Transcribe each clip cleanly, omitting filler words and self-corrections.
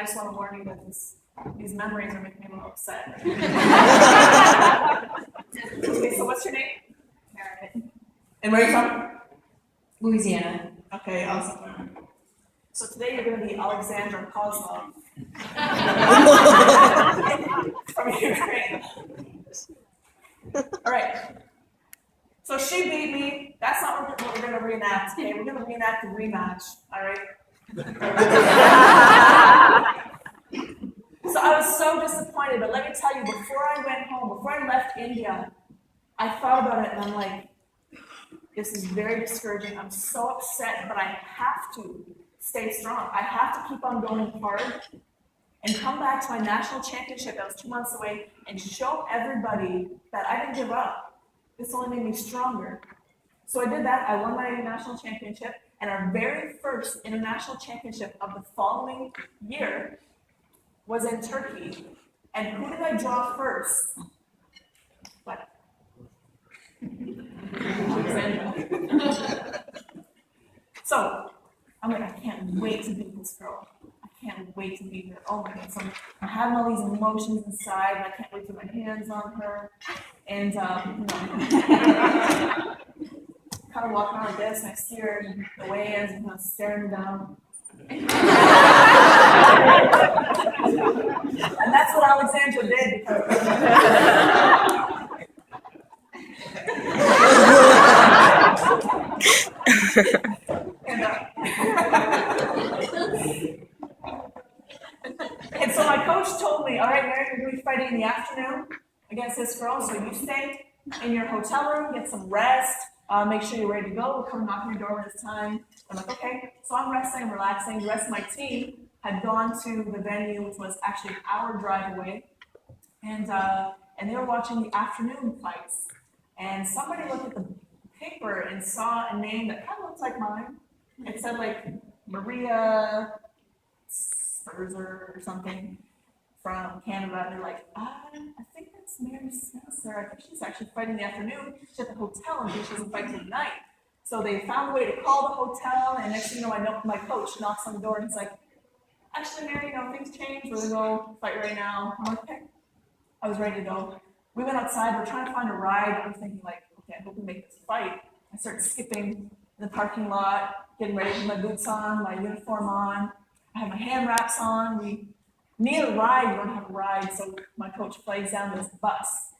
just want to warn you that these memories are making me a little upset. Okay, so what's your name? Meredith. And where are you from? Louisiana. Okay, awesome. So today you're going to be Alexandra Kozlov. From Ukraine. All right. So she beat me. That's not what we're going to reenact, okay? We're going to reenact the rematch, all right? So I was so disappointed, but let me tell you, before I went home, before I left India, I thought about it and I'm like, this is very discouraging. I'm so upset, but I have to stay strong. I have to keep on going hard and come back to my national championship that was 2 months away and show everybody that I didn't give up. This only made me stronger. So I did that. I won my national championship, and our very first international championship of the following year was in Turkey. And who did I draw first? What? Alexandra. So I'm like, I can't wait to beat this girl. I can't wait to beat her. Oh my God. So I'm having all these emotions inside, and I can't wait to put my hands on her. And kind of walking around like this, and I see her in the weigh-ins and kind of staring me down. And that's what Alexandra did because and so my coach told me, all right, Mary, you're going to be fighting in the afternoon against this girl, so you stay in your hotel room, get some rest, make sure you're ready to go. We'll come knock on your door when it's time. I'm like, okay. So I'm resting and relaxing. The rest of my team had gone to the venue, which was actually an hour drive away, and they were watching the afternoon fights. And somebody looked at the paper and saw a name that kind of looked like mine. It said like Maria Spurzer or something from Canada. And they're like, I think that's Mary Spencer. I think she's actually fighting in the afternoon. She's at the hotel and she doesn't fight tonight. So they found a way to call the hotel, and next thing you know, my coach knocks on the door and he's like, actually, Mary, things changed. We're gonna go fight right now. I'm like, okay. I was ready to go. We went outside. We're trying to find a ride. I was thinking like, okay, I hope we make this fight. I started skipping in the parking lot, getting ready with my boots on, my uniform on. I had my hand wraps on. We need a ride. We don't have a ride. So my coach flags down this bus.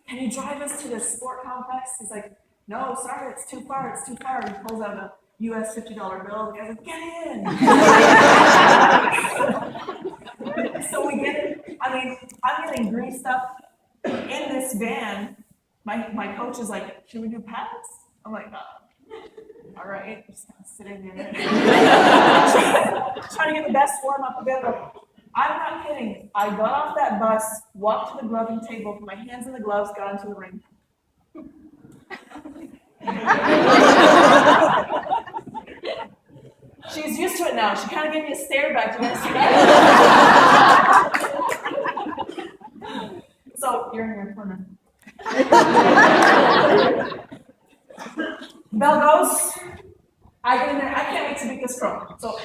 Can you drive us to the sport complex? He's like, no, sorry, it's too far. It's too far. He pulls out a US $50 bill. The guy's like, get in. So we get in. I mean, I'm getting greased up in this van. My coach is like, should we do pads? I'm like, all right, just kind of sitting there. Trying to get the best warm up available. I'm not kidding. I got off that bus, walked to the gloving table, put my hands in the gloves, got into the ring. She's used to it now. She kind of gave me a stare back to this. So you're in your corner. Bell goes. I get in there. I can't wait to beat this girl. So.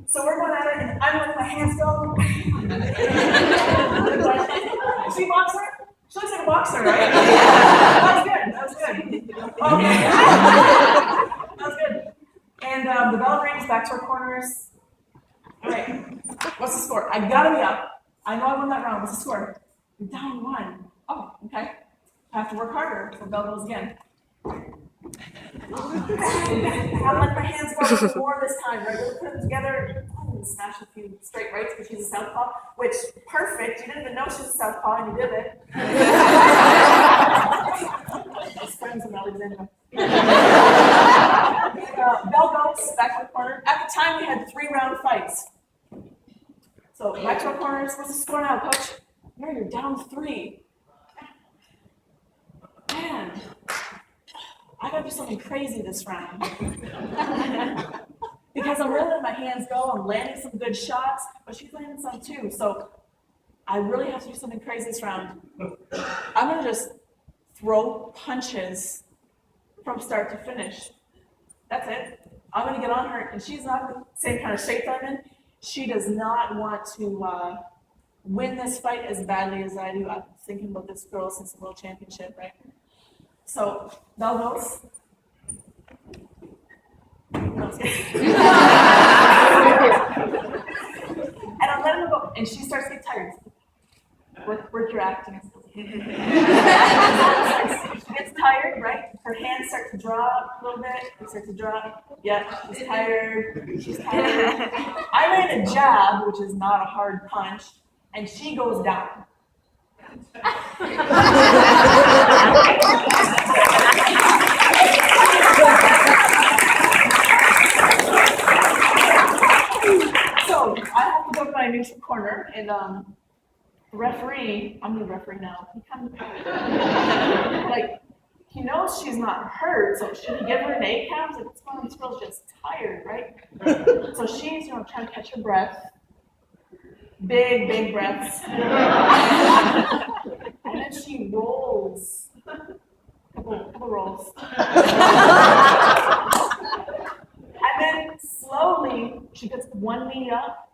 So we're going at it, and I'm letting my hands go. She boxer? She looks like a boxer, right? That was good. Okay. That was good. And the bell rings back to our corners. All right. What's the score? I gotta be up. I know I won that round. What's the score? You're down 1. Oh, okay. I have to work harder. So bell goes again. I let my hands go more this time, right? We'll put them together, smash a few straight rights because she's a southpaw, which, perfect, you didn't even know she's a southpaw and you did it. Best friends with Alexandra. Bell goes back to the corner. At the time, we had 3-round fights. So back to our corners. What's the score now, coach? Mary, you're down 3. Man. I gotta do something crazy this round. Because I'm really letting my hands go, I'm landing some good shots, but she's landing some too. So I really have to do something crazy this round. I'm gonna just throw punches from start to finish. That's it. I'm gonna get on her, and she's not the same kind of shape I'm in. She does not want to win this fight as badly as I do. I've been thinking about this girl since the World Championship, right? So, Belgos. No, I'm kidding. And I'm letting her go, and she starts to get tired. Work your acting. She gets tired, right? Her hands start to drop a little bit. They start to drop. Yeah, she's tired. She's tired. I land a jab, which is not a hard punch, and she goes down. So I have to go to my neutral corner, and the referee, I'm the referee now. He kind of like he knows she's not hurt, so should he give her an 8 count? Like, what's going on? This girl's just tired, right? So she's trying to catch her breath, big breaths, and then she rolls, couple rolls, and then slowly she gets one knee up.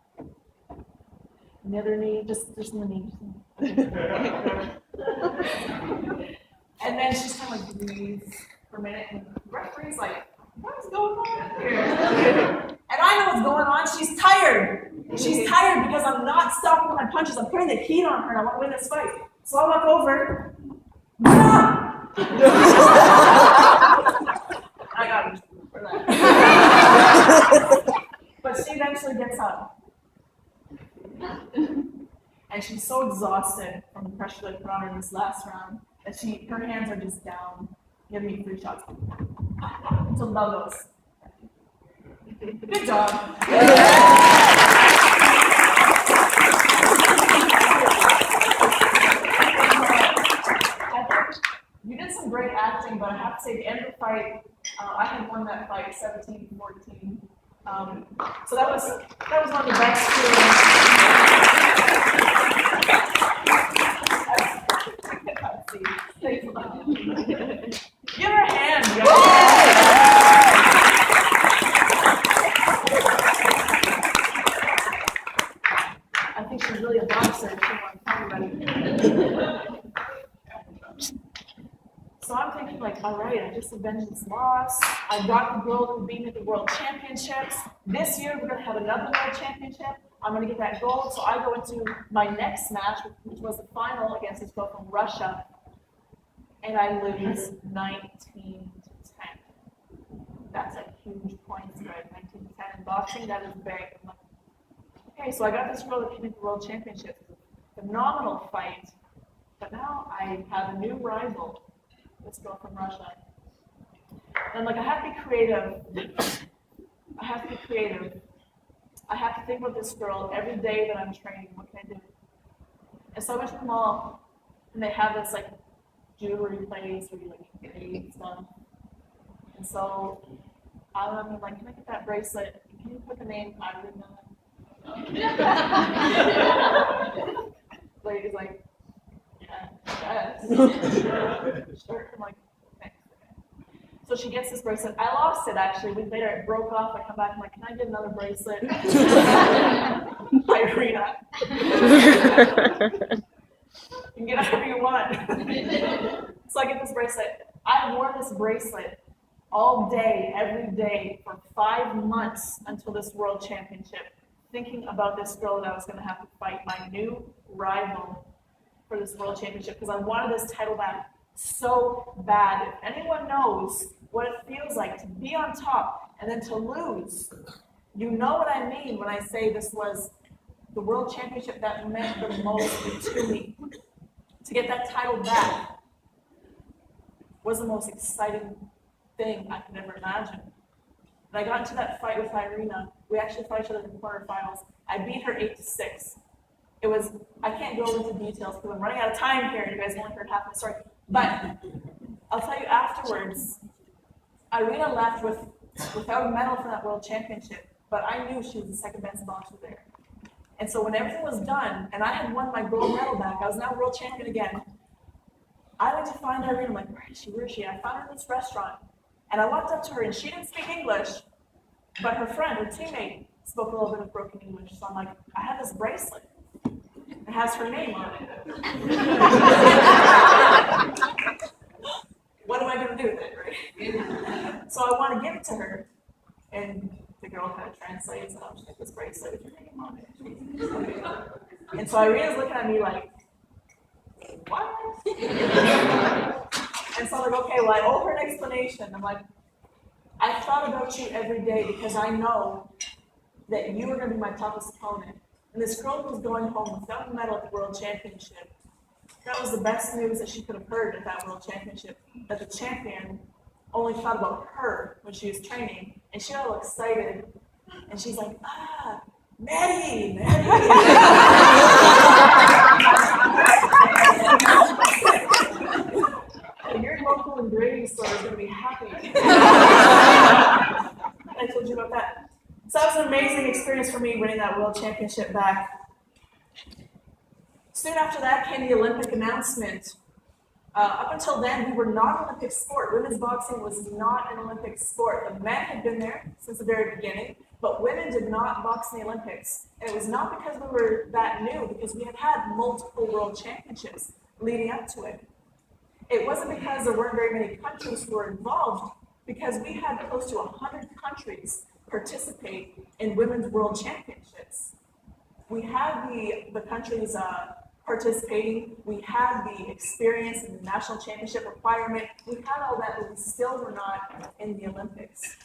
And the other knee, just in the knee. And then she's kind of like breathes for a minute, and the referee's like, what is going on here? And I know what's going on. She's tired. She's tired because I'm not stopping with my punches. I'm putting the heat on her, and I want to win this fight. So I walk over. Stop! I got her for that. But she eventually gets up. And she's so exhausted from the pressure that I put on her in this last round that her hands are just down, giving me 3 shots. So love those. Good job. You did some great acting, but I have to say the end of the fight, I had won that fight 17-14. So that was one of the best feelings. Give her a hand. I think she's really a boxer. She wants everybody. So I'm thinking, like, all right, I just avenged this loss. I got the girl who beat me at the World Championships. This year, we're going to have another World Championship. I'm going to get that gold. So I go into my next match, which was the final against this girl from Russia, and I lose 19-10. That's a huge point spread, 19-10 in boxing. That is big. I'm like, okay, so I got this girl that beat me at the World Championships. Phenomenal fight. But now I have a new rival. This girl from Russia. And like, I have to be creative. I have to think about this girl every day that I'm training. What can I do? And so I went to the mall, and they have this like jewelry place where you like get beads stuff. And so I'm like, can I get that bracelet? Can you put the name Irina? Lady's like, yes. Sure. I'm like, thanks. So she gets this bracelet. I lost it actually. A week later, it broke off. I come back. I'm like, can I get another bracelet? Irina. You can get whatever you want. So I get this bracelet. I wore this bracelet all day, every day, for 5 months until this World Championship, thinking about this girl that I was going to have to fight, my new rival for this World Championship, because I wanted this title back so bad. If anyone knows what it feels like to be on top and then to lose, you know what I mean when I say this was the World Championship that meant the most to me. To get that title back was the most exciting thing I could ever imagine. And I got into that fight with Irina. We actually fought each other in the quarterfinals. I beat her 8-6. It was, I can't go into details because I'm running out of time here and you guys only heard half my story. But I'll tell you afterwards, Irina left without a medal for that World Championship, but I knew she was the second best boxer there. And so when everything was done, and I had won my gold medal back, I was now world champion again, I went to find Irina. I'm like, where is she? I found her in this restaurant. And I walked up to her and she didn't speak English, but her friend, her teammate, spoke a little bit of broken English. So I'm like, I have this bracelet. It has her name on it. What am I going to do with it, right? So I want to give it to her. And the girl kind of translates, and I'm just like, this bracelet with your name on it. And so Irina's looking at me like, what? And so I'm like, okay, well, I owe her an explanation. I'm like, I thought about you every day because I know that you are going to be my toughest opponent. And this girl was going home without a medal at the World Championship. That was the best news that she could have heard at that World Championship, that the champion only thought about her when she was training. And she got all excited. And she's like, Maddie. Your local ingredient store is going to be happy. I told you about that. So that was an amazing experience for me winning that World Championship back. Soon after that came the Olympic announcement. Up until then, we were not an Olympic sport. Women's boxing was not an Olympic sport. The men had been there since the very beginning, but women did not box in the Olympics. And it was not because we were that new, because we had had multiple world championships leading up to it. It wasn't because there weren't very many countries who were involved, because we had close to 100 countries participate in women's world championships. We had the countries participating, we had the experience in the national championship requirement, we had all that, but we still were not in the Olympics.